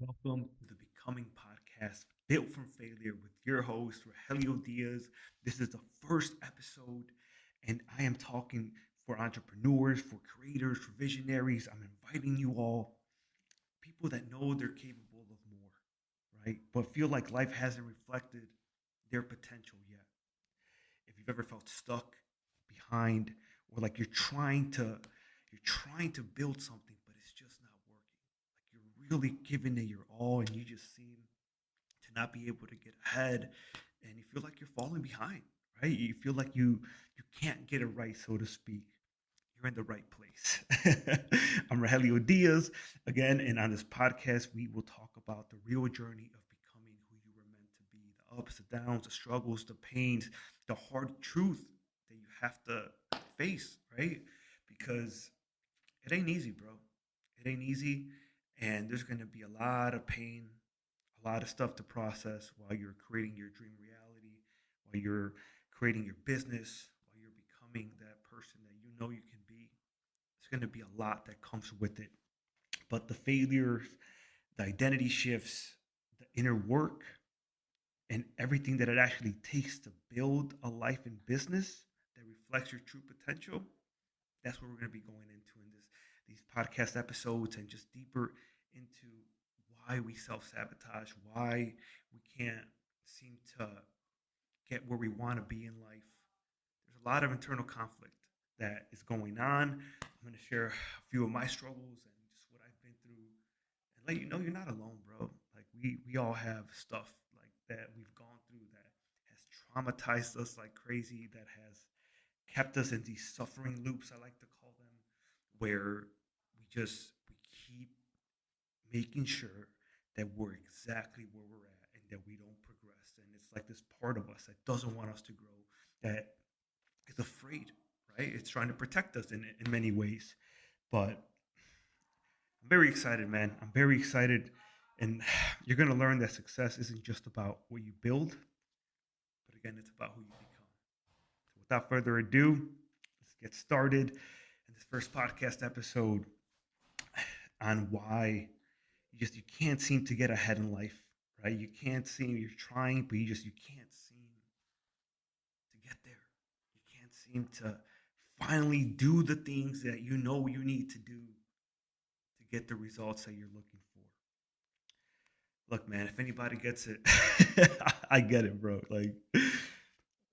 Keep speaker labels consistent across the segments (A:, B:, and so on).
A: Welcome to the Becoming Podcast, built from failure with your host, Rogelio Diaz. This is the first episode, and I am talking for entrepreneurs, for creators, for visionaries. I'm inviting you all, people that know they're capable of more, right? But feel like life hasn't reflected their potential yet. If you've ever felt stuck, behind, or like you're trying to build something, but it's just not working. Like you're really giving it your all, and you just seem to not be able to get ahead, and you feel like you're falling behind, right? You feel like you can't get it right, so to speak. You're in the right place. I'm Rogelio Diaz again, and on this podcast, we will talk about the real journey of becoming who you were meant to be, the ups, the downs, the struggles, the pains, the hard truth that you have to face, right? Because it ain't easy, bro. It ain't easy, and there's gonna be a lot of pain, a lot of stuff to process while you're creating your dream reality, while you're creating your business, while you're becoming that person that you know you can be. There's gonna be a lot that comes with it. But the failures, the identity shifts, the inner work, and everything that it actually takes to build a life and business that reflects your true potential, that's what we're going to be going into in these podcast episodes, and just deeper into why we self-sabotage, why we can't seem to get where we want to be in life. There's a lot of internal conflict that is going on. I'm going to share a few of my struggles and just what I've been through, and let you know you're not alone, bro. Like we all have stuff like that we've gone through that has traumatized us like crazy, that has kept us in these suffering loops, I like to call them, where we keep making sure that we're exactly where we're at and that we don't progress. And it's like this part of us that doesn't want us to grow, that is afraid, right? It's trying to protect us in many ways. But I'm very excited, man. I'm very excited. And you're going to learn that success isn't just about what you build, but again, it's about who you become. So without further ado, let's get started in this first podcast episode on why you can't seem to get ahead in life, right? You can't seem, you're trying, but you can't seem to get there. You can't seem to finally do the things that you know you need to do to get the results that you're looking for. Look, man, if anybody gets it, I get it, bro. Like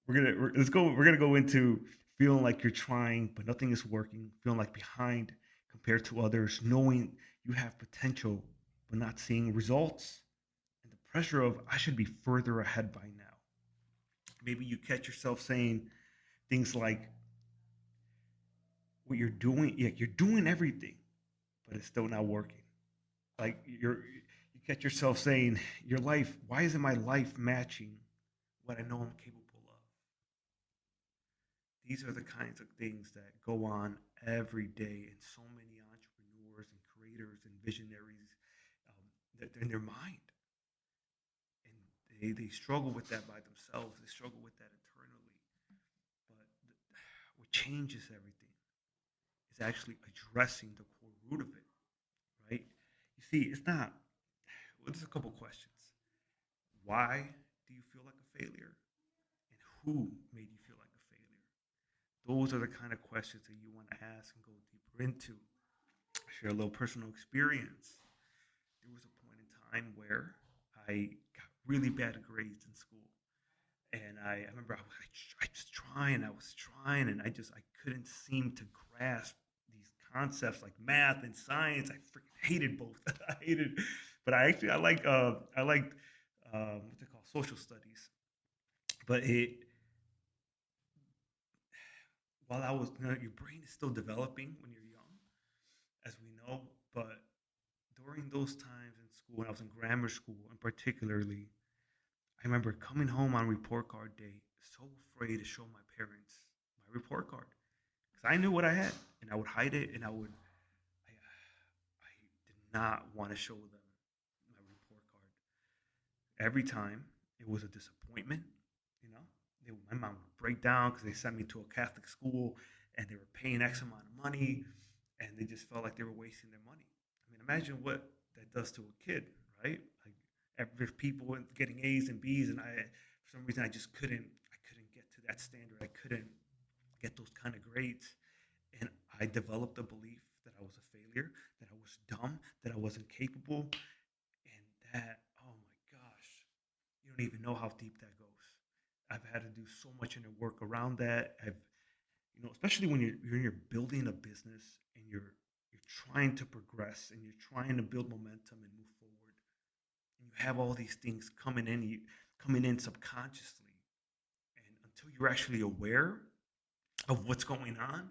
A: we're gonna go into feeling like you're trying but nothing is working, feeling like behind compared to others, knowing you have potential but not seeing results, and the pressure of I should be further ahead by now. Maybe you catch yourself saying things like what you're doing, yeah, you're doing everything, but it's still not working. Like you catch yourself saying, your life, why isn't my life matching what I know I'm capable of? These are the kinds of things that go on every day in so many entrepreneurs and creators and visionaries, that in their mind, and they struggle with that by themselves. They struggle with that internally. But what changes everything is actually addressing the core root of it, right? You see, it's not. Well, there's a couple questions. Why do you feel like a failure? And who made you feel like a failure? Those are the kind of questions that you want to ask and go deeper into. Share a little personal experience. There was a point in time where I got really bad grades in school. And I remember I was trying, and I couldn't seem to grasp these concepts like math and science. I freaking hated both. I hated, but I liked what they call social studies. But it while I was, your brain is still developing when you're young, as we know. But during those times in school, when I was in grammar school, and particularly, I remember coming home on report card day, so afraid to show my parents my report card because I knew what I had, and I would hide it, and I did not want to show them my report card. Every time it was a disappointment, you know. My mom would break down because they sent me to a Catholic school, and they were paying X amount of money, and they just felt like they were wasting their money. I mean, imagine what that does to a kid, right? Like there's people getting A's and B's, and for some reason, I couldn't get to that standard. I couldn't get those kind of grades, and I developed a belief that I was a failure, that I was dumb, that I wasn't capable, and that, oh my gosh, you don't even know how deep that goes. I've had to do so much inner work around that. Especially when you're building a business and you're trying to progress and you're trying to build momentum and move forward, and you have all these things coming in subconsciously, and until you're actually aware of what's going on,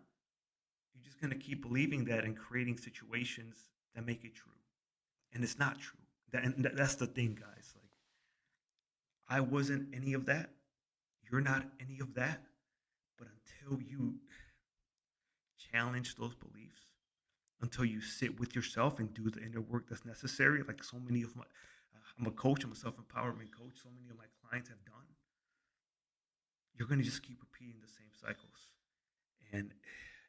A: you're just going to keep believing that and creating situations that make it true, and it's not true. That's the thing, guys. Like, I wasn't any of that. You're not any of that. But until you challenge those beliefs, until you sit with yourself and do the inner work that's necessary, like so many of I'm a coach, I'm a self empowerment coach, so many of my clients have done, you're going to just keep repeating the same cycles. And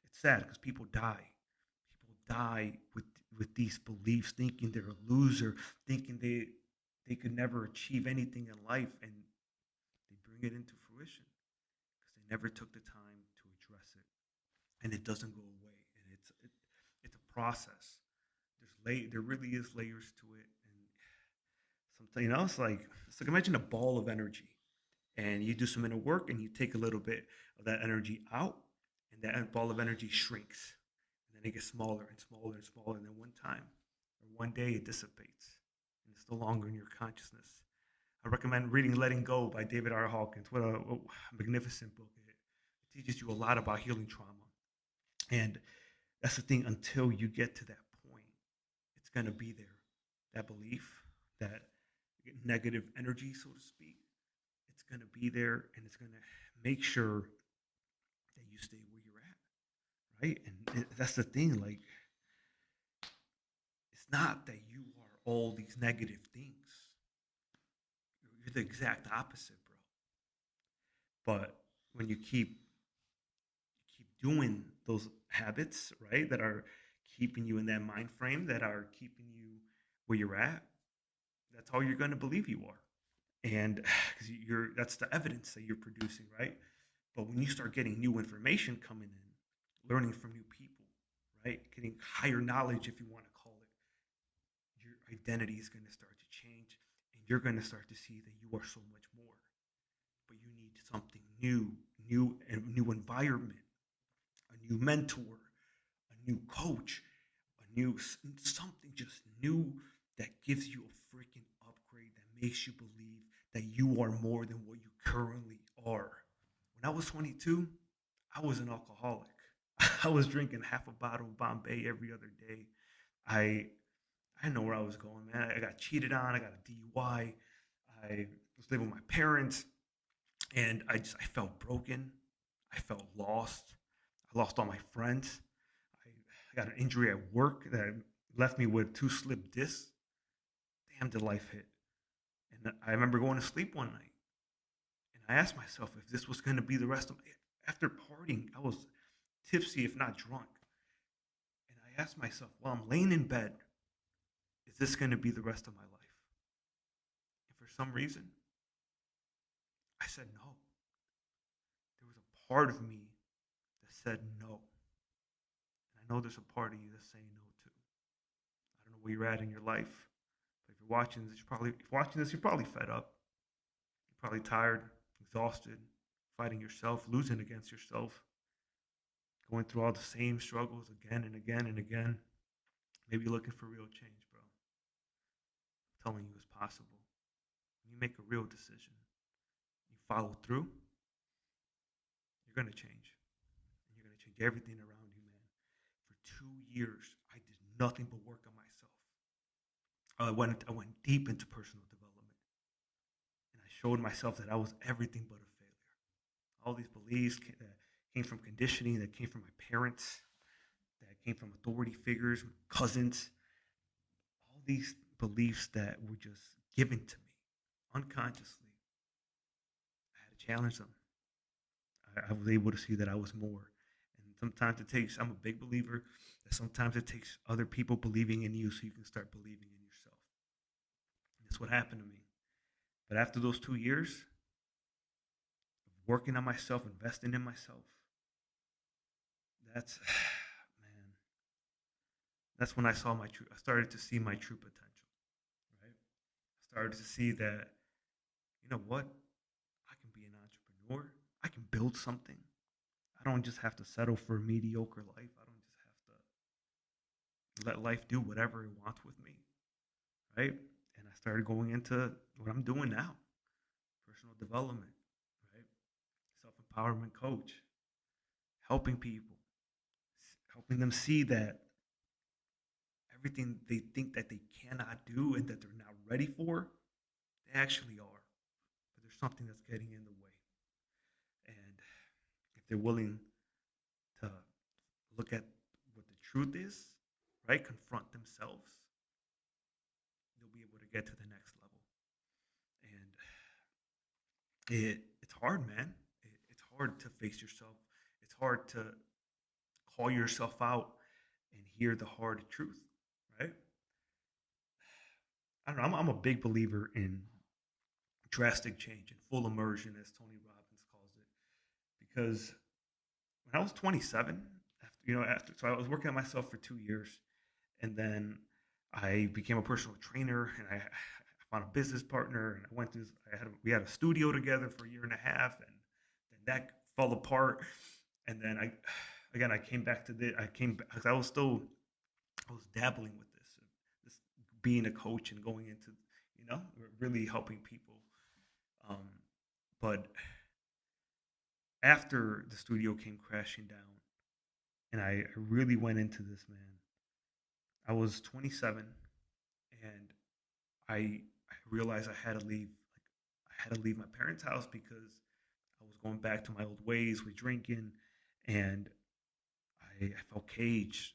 A: it's sad because people die. People die with these beliefs, thinking they're a loser, thinking they could never achieve anything in life, and they bring it into fruition because they never took the time to address it, and it doesn't go away. And it's a process. There really is layers to it, and something else it's like imagine a ball of energy, and you do some inner work, and you take a little bit of that energy out, and that ball of energy shrinks, and then it gets smaller and smaller and smaller, and then one time or one day it dissipates, and it's no longer in your consciousness. I recommend reading Letting Go by David R. Hawkins. What a magnificent book. It teaches you a lot about healing trauma. And that's the thing, until you get to that point, it's going to be there. That belief, that negative energy, so to speak, it's going to be there, and it's going to make sure that you stay where you're at, right? And that's the thing. Like, it's not that you are all these negative things. You're the exact opposite, bro. But when you keep doing those habits, right, that are keeping you in that mind frame, that are keeping you where you're at, that's all you're going to believe you are. And because that's the evidence that you're producing, right? But when you start getting new information coming in, learning from new people, right, getting higher knowledge, if you want to call it, your identity is going to start to change, and you're going to start to see that you are so much more. But you need something new environment, a new mentor, a new coach, something just new that gives you a freaking upgrade, that makes you believe that you are more than what you currently are. When I was 22, I was an alcoholic. I was drinking half a bottle of Bombay every other day. I I didn't know where I was going, man. I got cheated on. I got a DUI. I was living with my parents, and I felt broken. I felt lost. I lost all my friends. I got an injury at work that left me with two slip discs. Damn, did life hit? And I remember going to sleep one night, and I asked myself if this was going to be the rest of my. After partying, I was tipsy, if not drunk, and I asked myself, while I'm laying in bed, is this going to be the rest of my life? And for some reason, I said no. There was a part of me that said no. And I know there's a part of you that's saying no too. I don't know where you're at in your life, but if you're watching this, you're probably fed up. You're probably tired, exhausted, fighting yourself, losing against yourself, going through all the same struggles again and again and again. Maybe you're looking for real change, bro. I'm telling you it's possible. When you make a real decision, you follow through, you're going to change. And you're going to change everything around you, man. For 2 years, I did nothing but work on myself. I went deep into personal development, and I showed myself that I was everything but a failure. All these beliefs that came from conditioning, that came from my parents, that came from authority figures, cousins, all these beliefs that were just given to me unconsciously. I had to challenge them. I was able to see that I was more. And sometimes I'm a big believer that sometimes it takes other people believing in you so you can start believing in yourself. that's what happened to me. But after those 2 years of working on myself, investing in myself, that's man, that's when I saw my true. I started to see my true potential. Right? I started to see that you know what, I can be an entrepreneur. I can build something. I don't just have to settle for a mediocre life. I don't just have to let life do whatever it wants with me. Right? And I started going into what I'm doing now, personal development, right? Self empowerment coach, helping people, helping them see that everything they think that they cannot do and that they're not ready for, they actually are. But there's something that's getting in the way. And if they're willing to look at what the truth is, right, confront themselves, they'll be able to get to the next level. And it's hard, man. It's hard to face yourself. It's hard to call yourself out and hear the hard truth, right? I don't know. I'm a big believer in drastic change and full immersion, as Tony Robbins calls it, because when I was 27, after so I was working on myself for 2 years, and then I became a personal trainer, and I found a business partner, and I went to we had a studio together for a year and a half, and then that fell apart, and then I came back to I came back because I was dabbling with this being a coach and going into really helping people. Um, but after the studio came crashing down, and I really went into this, man. I was 27, and I realized I had to leave. Like I had to leave my parents' house because I was going back to my old ways with drinking, and I felt caged.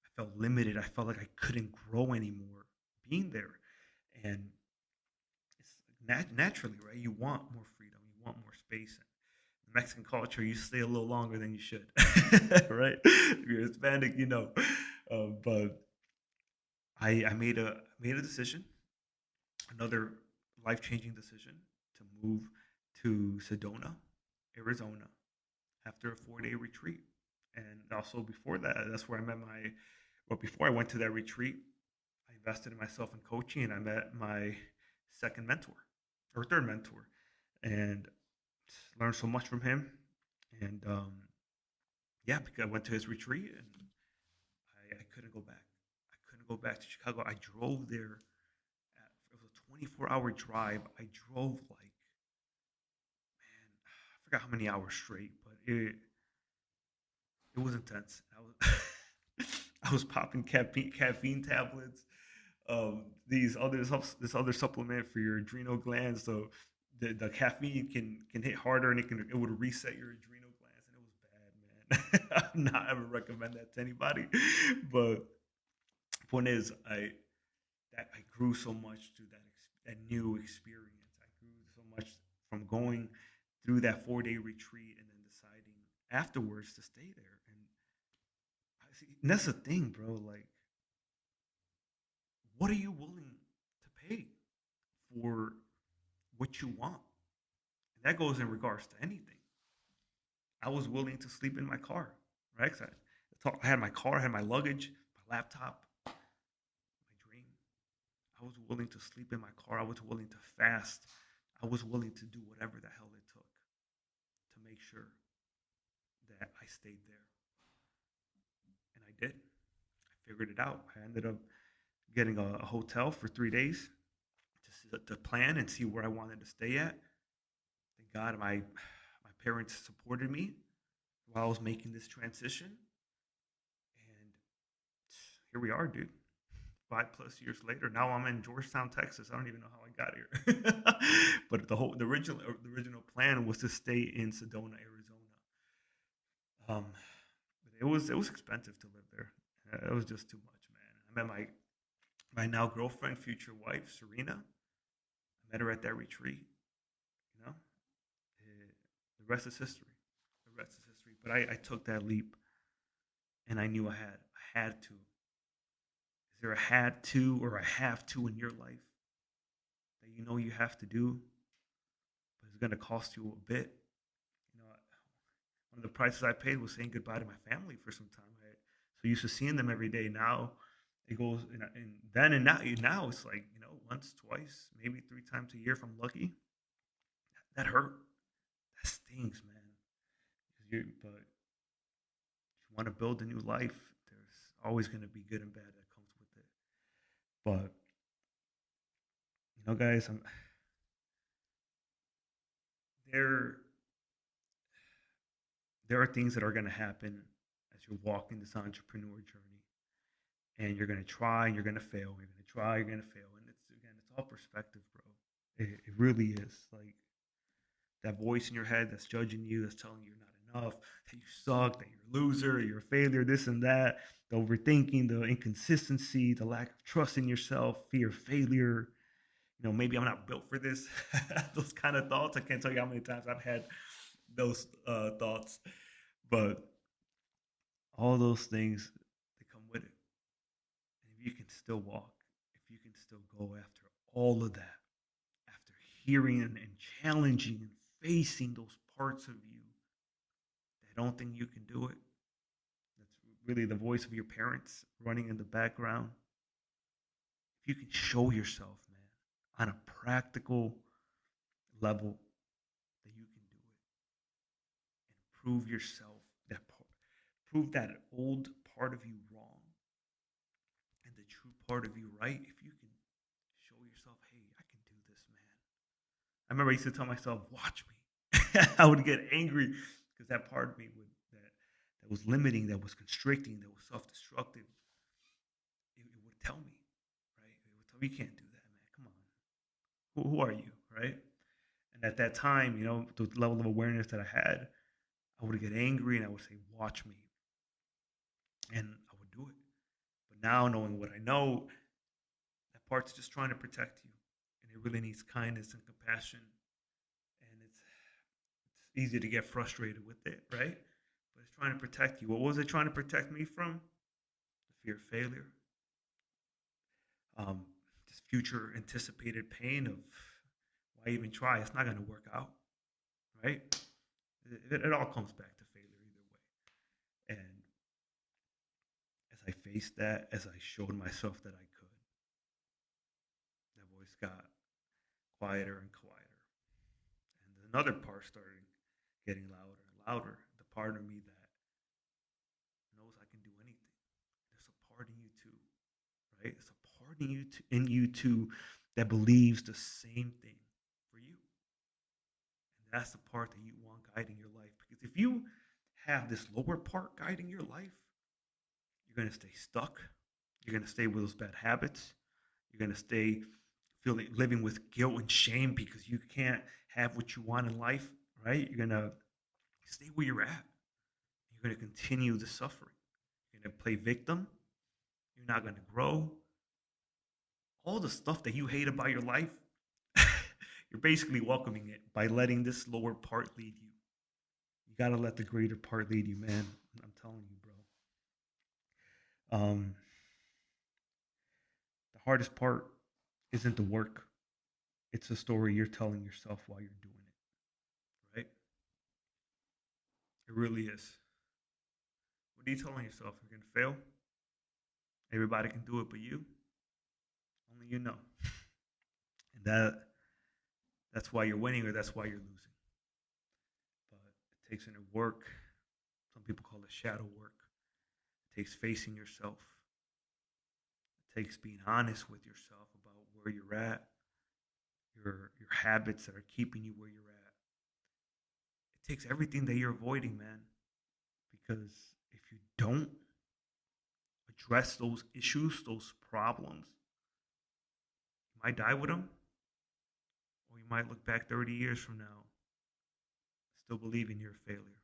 A: I felt limited. I felt like I couldn't grow anymore being there. And it's naturally, right? You want more freedom. You want more space. In Mexican culture, you stay a little longer than you should, right? If you're Hispanic, you know. But I made a decision, another life changing decision, to move to Sedona, Arizona, after a 4 day retreat. And also before that, that's where I met well, before I went to that retreat, I invested in myself in coaching, and I met my second mentor or third mentor, and learned so much from him. And yeah, because I went to his retreat, and I couldn't go back. I couldn't go back to Chicago. I drove there. It was a 24-hour drive. I drove like, man, I forgot how many hours straight, but it was intense. I was popping caffeine tablets, this other supplement for your adrenal glands. So the caffeine can hit harder, and it would reset your adrenal glands, and it was bad, man. I'm not ever recommend that to anybody. But point is, I grew so much through that new experience. I grew so much from going through that 4 day retreat and then deciding afterwards to stay there. And and that's the thing, bro. Like, what are you willing to pay for what you want? And that goes in regards to anything. I was willing to sleep in my car, right? 'Cause I had my car, I had my luggage, my laptop, my dream. I was willing to sleep in my car. I was willing to fast. I was willing to do whatever the hell it took to make sure that I stayed there. And I did. I figured it out. I ended up getting a hotel for 3 days to plan and see where I wanted to stay at. Thank God my parents supported me while I was making this transition, and here we are, dude. 5 plus years later, now I'm in Georgetown, Texas. I don't even know how I got here, but the original plan was to stay in Sedona, Arizona. But it was expensive to live there. It was just too much, man. I met my now girlfriend, future wife, Serena. I met her at that retreat. You know, the rest is history. The rest is history. But I took that leap, and I knew I had to. Is there a had to or a have to in your life? that you know you have to do, but it's going to cost you a bit. One of the prices I paid was saying goodbye to my family for some time. I so used to seeing them every day. Now it goes and then and now it's like once, twice, maybe three times a year if I'm lucky. That hurt. That stings, man. But if you want to build a new life, there's always going to be good and bad that comes with it. But guys, there there are things that are going to happen as you're walking this entrepreneur journey, and you're going to try and you're going to fail. You're going to try, you're going to fail, and it's all perspective, bro. It really is. Like that voice in your head that's judging you, that's telling you you're not enough, that you suck, that you're a loser, you're a failure, this and that, the overthinking, the inconsistency, the lack of trust in yourself, fear of failure. Maybe I'm not built for this. Those kind of thoughts. I can't tell you how many times I've had those thoughts, but all those things they come with it. And if you can still walk, if you can still go after all of that, after hearing and challenging and facing those parts of you that don't think you can do it, that's really the voice of your parents running in the background. If you can show yourself, man, on a practical level that you can do it and prove yourself prove that old part of you wrong and the true part of you right. If you can show yourself, hey, I can do this, man. I remember I used to tell myself, watch me. I would get angry because that part of me that was limiting, that was constricting, that was self-destructive, it would tell me, right? It would tell me, you can't do that, man. Come on. Who are you, right? And at that time, the level of awareness that I had, I would get angry and I would say, watch me. And I would do it. But now, knowing what I know, that part's just trying to protect you. And it really needs kindness and compassion. And it's easy to get frustrated with it, right? But it's trying to protect you. What was it trying to protect me from? The fear of failure. This future anticipated pain of why even try? It's not going to work out, right? It all comes back to failure either way. And as I faced that, as I showed myself that I could, that voice got quieter and quieter. And another part started getting louder and louder. The part of me that knows I can do anything. There's a part in you too, right? It's a part in you too that believes the same thing for you. And that's the part that you want guiding your life. Because if you have this lower part guiding your life, you're going to stay stuck. You're going to stay with those bad habits. You're going to stay living with guilt and shame because you can't have what you want in life, right? You're going to stay where you're at. You're going to continue the suffering. You're going to play victim. You're not going to grow. All the stuff that you hate about your life, you're basically welcoming it by letting this lower part lead you. You got to let the greater part lead you, man. I'm telling you, bro. The hardest part isn't the work. It's the story you're telling yourself while you're doing it, right? It really is. What are you telling yourself? You're going to fail? Everybody can do it but you? Only you know. And that's why you're winning or that's why you're losing. But it takes inner work. Some people call it shadow work. It takes facing yourself. It takes being honest with yourself about where you're at, your habits that are keeping you where you're at. It takes everything that you're avoiding, man. Because if you don't address those issues, those problems, you might die with them, or you might look back 30 years from now, still believing you're a failure,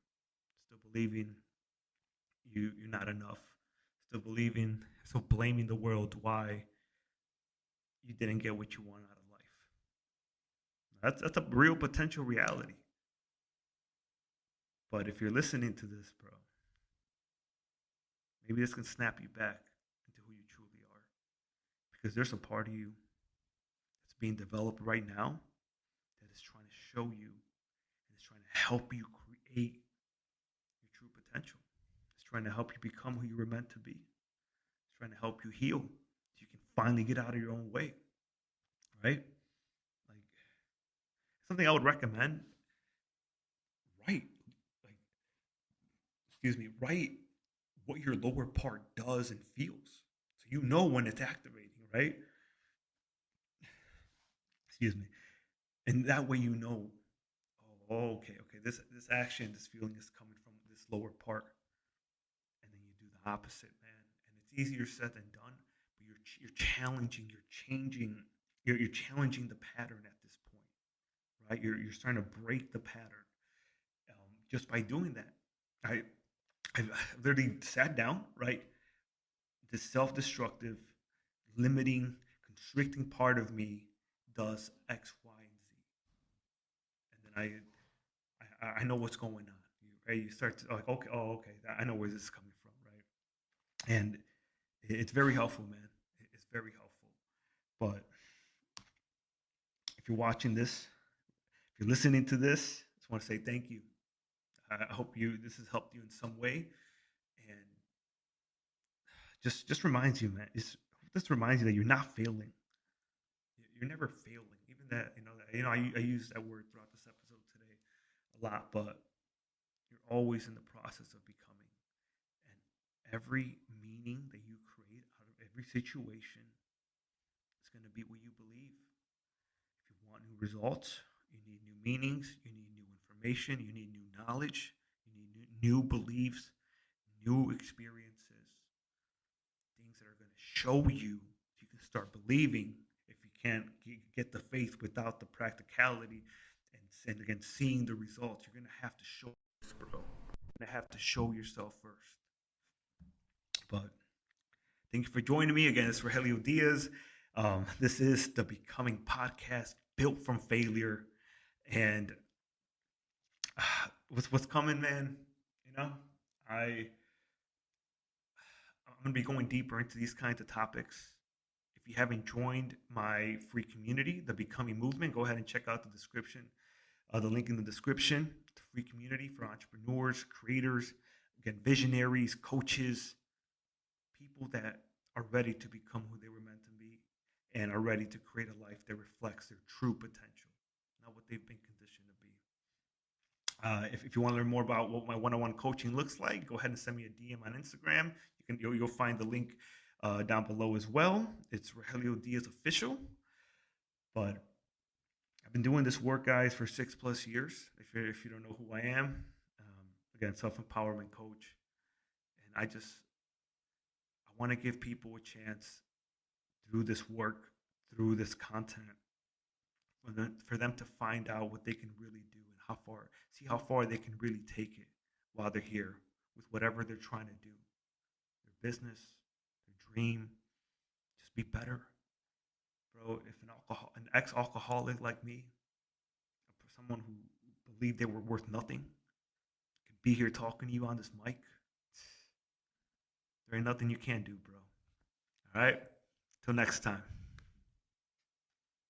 A: still believing you're not enough, still blaming the world why you didn't get what you want out of life. That's a real potential reality. But if you're listening to this, bro, maybe this can snap you back into who you truly are. Because there's a part of you that's being developed right now that is trying to show you and it's trying to help you create your true potential. It's trying to help you become who you were meant to be. It's trying to help you heal so you can finally get out of your own way, right? Like something I would recommend, write, like, excuse me, write what your lower part does and feels. So you know when it's activating, right? Excuse me. And that way you know, oh, okay, this action, this feeling is coming from this lower part. And then you do the opposite, man. And it's easier said than done, but you're challenging, you're changing, you're challenging the pattern at this point, right? You're starting to break the pattern just by doing that. I literally sat down, right? The self-destructive, limiting, constricting part of me does X, Y, and Z, and then I know what's going on. Right? You start to like, okay, oh, okay, I know where this is coming from, right? And it's very helpful, man. It's very helpful. But if you're watching this, if you're listening to this, I just want to say thank you. I hope this has helped you in some way, and just reminds you, man. This reminds you that you're not failing. You're never failing. Even that, I use that word throughout this episode today a lot, but you're always in the process of becoming. And every meaning that you create out of every situation is going to be what you believe. If you want new results, you need new meanings, you need new information, you need new knowledge, you need new beliefs, new experiences, things that are going to show you so you can start believing. If you can't get the faith without the practicality and again seeing the results, you're going to have to show this, bro. You're going to have to show yourself first. But thank you for joining me again. It's Rogelio Diaz. This is the Becoming Podcast, built from failure. And what's coming, man? I'm going to be going deeper into these kinds of topics. If you haven't joined my free community, the Becoming Movement, go ahead and check out the description, the link in the description. It's a free community for entrepreneurs, creators, again, visionaries, coaches, people that are ready to become who they were meant to be and are ready to create a life that reflects their true potential, not what they've been conditioned to be. If you want to learn more about what my one-on-one coaching looks like, go ahead and send me a DM on Instagram. You'll find the link down below as well. It's Rogelio Diaz Official. But I've been doing this work, guys, for 6+ years. If you don't know who I am, again, self-empowerment coach, and I want to give people a chance through this work, through this content, for them to find out what they can really do and see how far they can really take it while they're here with whatever they're trying to do. Their business, their dream, just be better. Bro, if an ex-alcoholic like me, someone who believed they were worth nothing, could be here talking to you on this mic, there ain't nothing you can't do, bro. All right? Till next time.